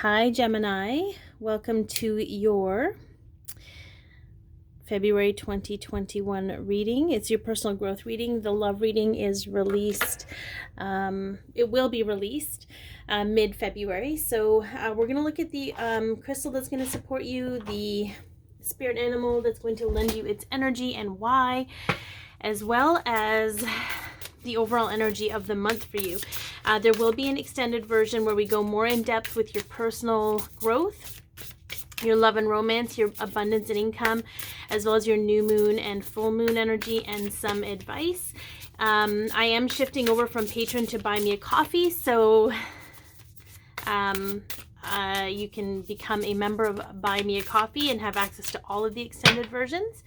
Hi, Gemini. Welcome to your February 2021 reading. It's your personal growth reading. The love reading is released. It will be released mid-February. So we're going to look at the crystal that's going to support you, the spirit animal that's going to lend you its energy and why, as well as the overall energy of the month for you. There will be an extended version where we go more in depth with your personal growth, your love and romance, your abundance and income, as well as your new moon and full moon energy and some advice. I am shifting over from Patreon to Buy Me a Coffee, so you can become a member of Buy Me a Coffee and have access to all of the extended versions.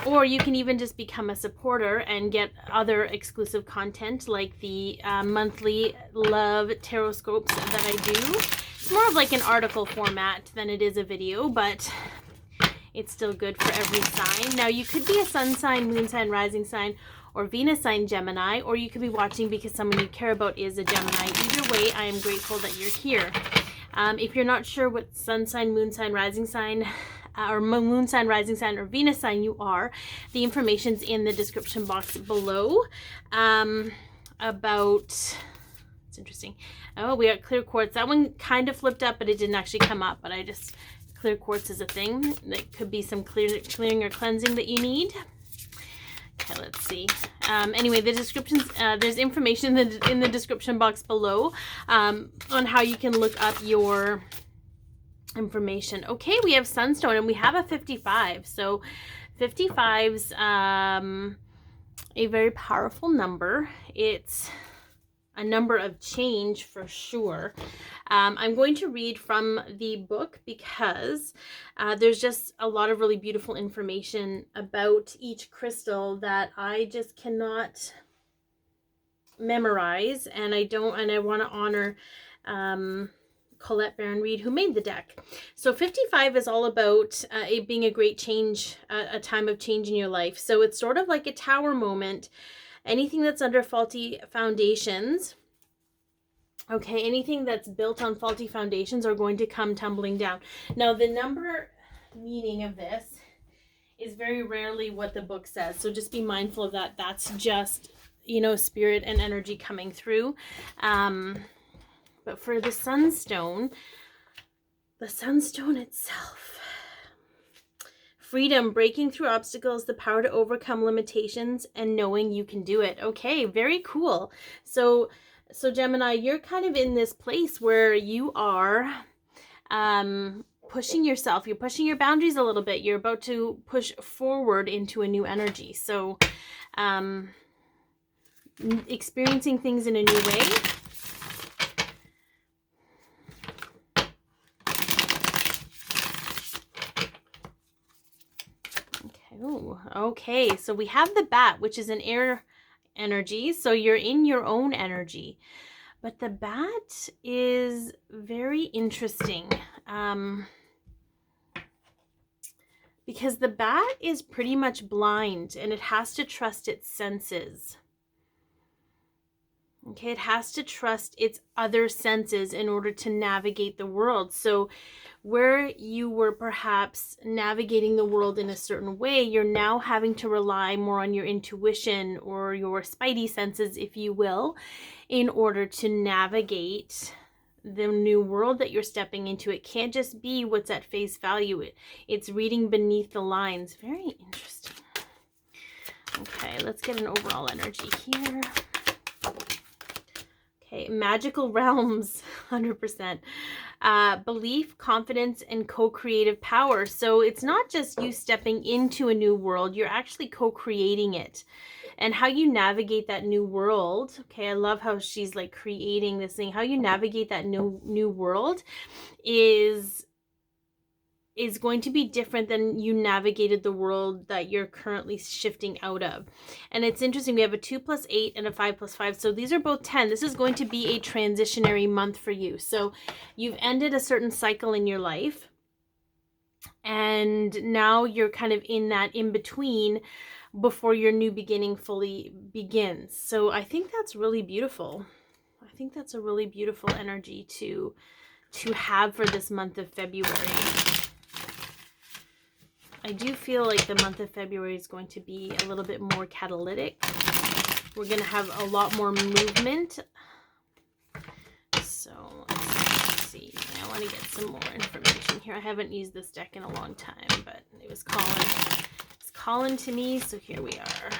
Or you can even just become a supporter and get other exclusive content like the monthly love tarot scopes that I do. It's more of like an article format than it is a video, but it's still good for every sign. Now, you could be a sun sign, moon sign, rising sign, or Venus sign Gemini, or you could be watching because someone you care about is a Gemini. Either way, I am grateful that you're here. If you're not sure what sun sign, moon sign, rising sign, or moon sign, rising sign, or Venus sign you are, the information's in the description box below. It's interesting. Oh, we got clear quartz. That one kind of flipped up, but it didn't actually come up. But clear quartz is a thing. That could be some clearing or cleansing that you need. Okay, let's see. Anyway, the descriptions, there's information in the description box below on how you can look up your information. Okay, we have Sunstone and we have a 55. So 55's a very powerful number. It's a number of change for sure. I'm going to read from the book because there's just a lot of really beautiful information about each crystal that I just cannot memorize, and I want to honor Colette Baron-Reed, who made the deck. So 55 is all about it being a great change, a time of change in your life. So it's sort of like a tower moment. Anything that's under faulty foundations, okay, anything that's built on faulty foundations are going to come tumbling down. Now, the number meaning of this is very rarely what the book says. So just be mindful of that. That's just, spirit and energy coming through. But for the Sunstone itself, freedom, breaking through obstacles, the power to overcome limitations, and knowing you can do it. Okay, very cool. So Gemini, you're kind of in this place where you are pushing yourself. You're pushing your boundaries a little bit. You're about to push forward into a new energy. So experiencing things in a new way. Okay, so we have the bat, which is an air energy, so you're in your own energy. But the bat is very interesting because the bat is pretty much blind and it has to trust its senses. Okay, it has to trust its other senses in order to navigate the world. So where you were perhaps navigating the world in a certain way, you're now having to rely more on your intuition or your spidey senses, if you will, in order to navigate the new world that you're stepping into. It can't just be what's at face value. It's reading beneath the lines. Very interesting. Okay, let's get an overall energy here. Okay, magical realms, 100%. Belief, confidence, and co-creative power. So it's not just you stepping into a new world, you're actually co-creating it. And how you navigate that new world, okay, I love how she's like creating this thing. How you navigate that new world is going to be different than you navigated the world that you're currently shifting out of. And it's interesting, we have a 2 + 8 and a 5 + 5. So these are both 10. This is going to be a transitionary month for you. So you've ended a certain cycle in your life, and now you're kind of in that in-between before your new beginning fully begins. So I think that's really beautiful. I I think that's a really beautiful energy to have for this month of February. I do feel like the month of February is going to be a little bit more catalytic. We're going to have a lot more movement. So let's see. I want to get some more information here. I haven't used this deck in a long time, but it was calling to me, so here we are.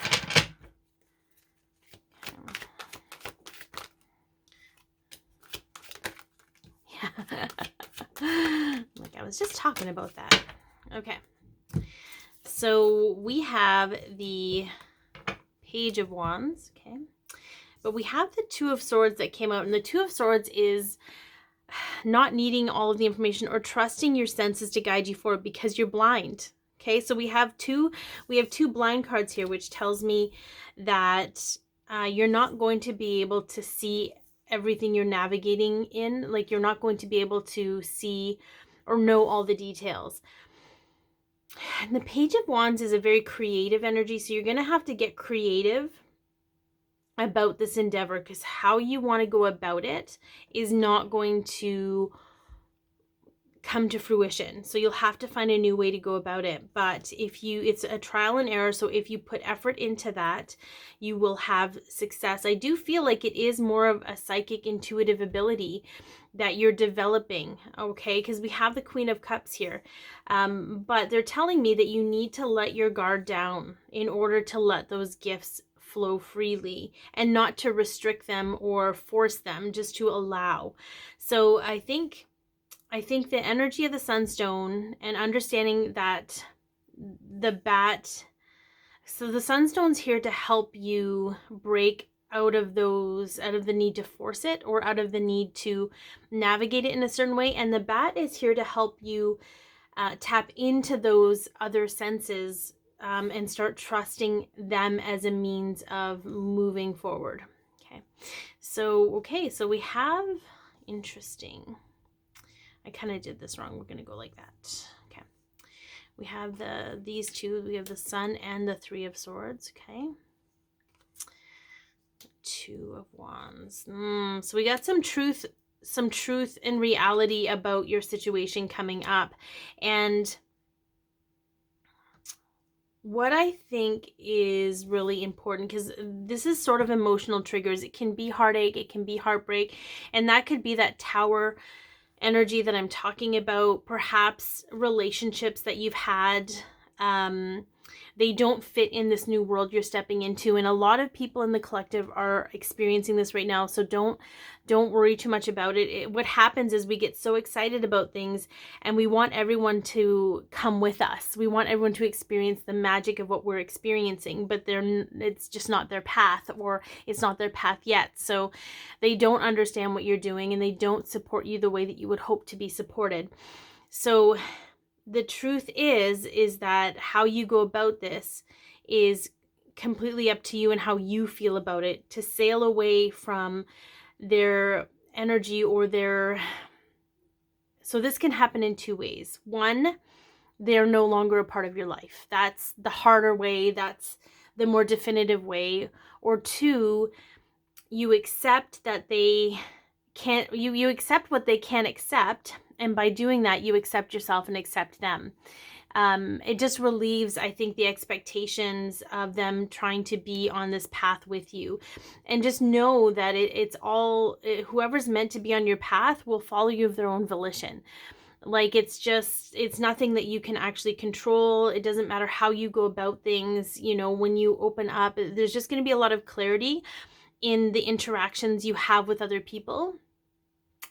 Like I was just talking about that. Okay. So we have the Page of Wands, okay? But we have the Two of Swords that came out, and the Two of Swords is not needing all of the information or trusting your senses to guide you forward because you're blind. Okay, so we have two blind cards here, which tells me that you're not going to be able to see everything you're navigating in. Like, you're not going to be able to see or know all the details. And the Page of Wands is a very creative energy, so you're going to have to get creative about this endeavor, because how you want to go about it is not going to come to fruition. So you'll have to find a new way to go about it. But it's a trial and error. So if you put effort into that, you will have success. I do feel like it is more of a psychic intuitive ability that you're developing, okay? Because we have the Queen of Cups here. But they're telling me that you need to let your guard down in order to let those gifts flow freely and not to restrict them or force them, just to allow. So I think the energy of the Sunstone and understanding that the Sunstone's here to help you break out of the need to force it or out of the need to navigate it in a certain way. And the bat is here to help you tap into those other senses and start trusting them as a means of moving forward. So we have, interesting. I kind of did this wrong. We're going to go like that. Okay. We have these two. We have the Sun and the Three of Swords. Okay. Two of Wands. So we got some truth and reality about your situation coming up. And what I think is really important, because this is sort of emotional triggers. It can be heartache. It can be heartbreak. And that could be that Tower energy that I'm talking about. Perhaps relationships that you've had, they don't fit in this new world you're stepping into, and a lot of people in the collective are experiencing this right now. So don't worry too much about it. What happens is we get so excited about things and we want everyone to come with us. We want everyone to experience the magic of what we're experiencing, but it's just not their path, or it's not their path yet. So they don't understand what you're doing and they don't support you the way that you would hope to be supported. So the truth is that how you go about this is completely up to you and how you feel about it. To sail away from their energy or so this can happen in two ways. One, they're no longer a part of your life. That's the harder way. That's the more definitive way. Or two, you accept that they can't, you accept what they can't accept. And by doing that, you accept yourself and accept them. It just relieves, I think, the expectations of them trying to be on this path with you. And just know that whoever's meant to be on your path will follow you of their own volition. Like, it's nothing that you can actually control. It doesn't matter how you go about things. You know, when you open up, there's just going to be a lot of clarity in the interactions you have with other people.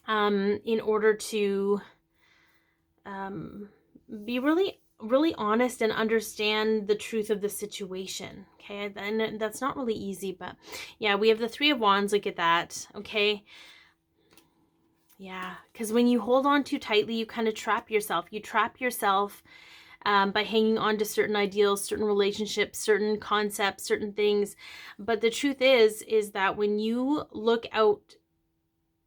In order to be really, really honest and understand the truth of the situation. Okay, and that's not really easy, but yeah, we have the Three of Wands. Look at that. Okay, yeah, because when you hold on too tightly, you kind of trap yourself. You trap yourself by hanging on to certain ideals, certain relationships, certain concepts, certain things. But the truth is that when you look out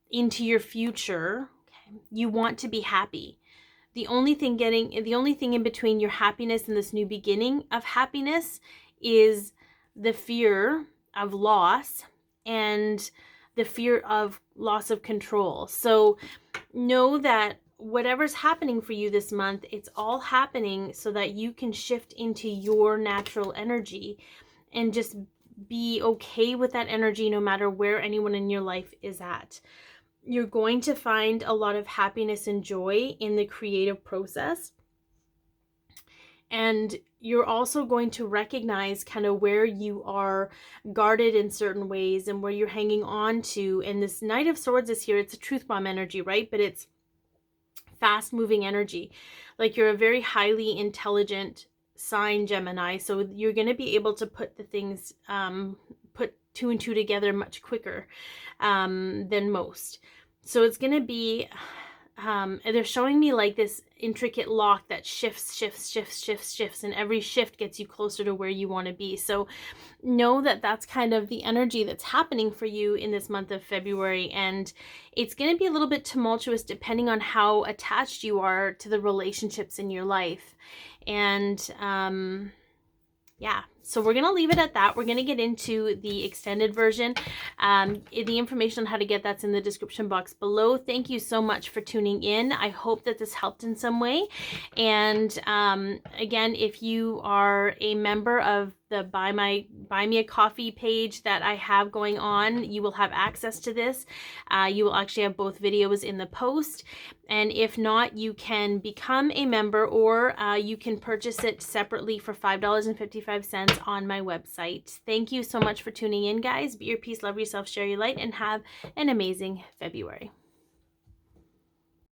into your future, okay, you want to be happy. The only thing in between your happiness and this new beginning of happiness is the fear of loss and the fear of loss of control. So know that whatever's happening for you this month, it's all happening so that you can shift into your natural energy and just be okay with that energy no matter where anyone in your life is at. You're going to find a lot of happiness and joy in the creative process. And you're also going to recognize kind of where you are guarded in certain ways and where you're hanging on to. And this Knight of Swords is here. It's a truth bomb energy, right? But it's fast moving energy. Like, you're a very highly intelligent sign, Gemini. So you're going to be able to put the things, put 2 and 2 together much quicker than most. So it's going to be, they're showing me like this intricate lock that shifts, and every shift gets you closer to where you want to be. So know that that's kind of the energy that's happening for you in this month of February, and it's going to be a little bit tumultuous depending on how attached you are to the relationships in your life. And yeah, so we're going to leave it at that. We're going to get into the extended version. The information on how to get that's in the description box below. Thank you so much for tuning in. I hope that this helped in some way. And again, if you are a member of the Buy Me a Coffee page that I have going on, you will have access to this. You will actually have both videos in the post. And if not, you can become a member, or you can purchase it separately for $5.55 on my website. Thank you so much for tuning in, guys. Be your peace, love yourself, share your light, and have an amazing February.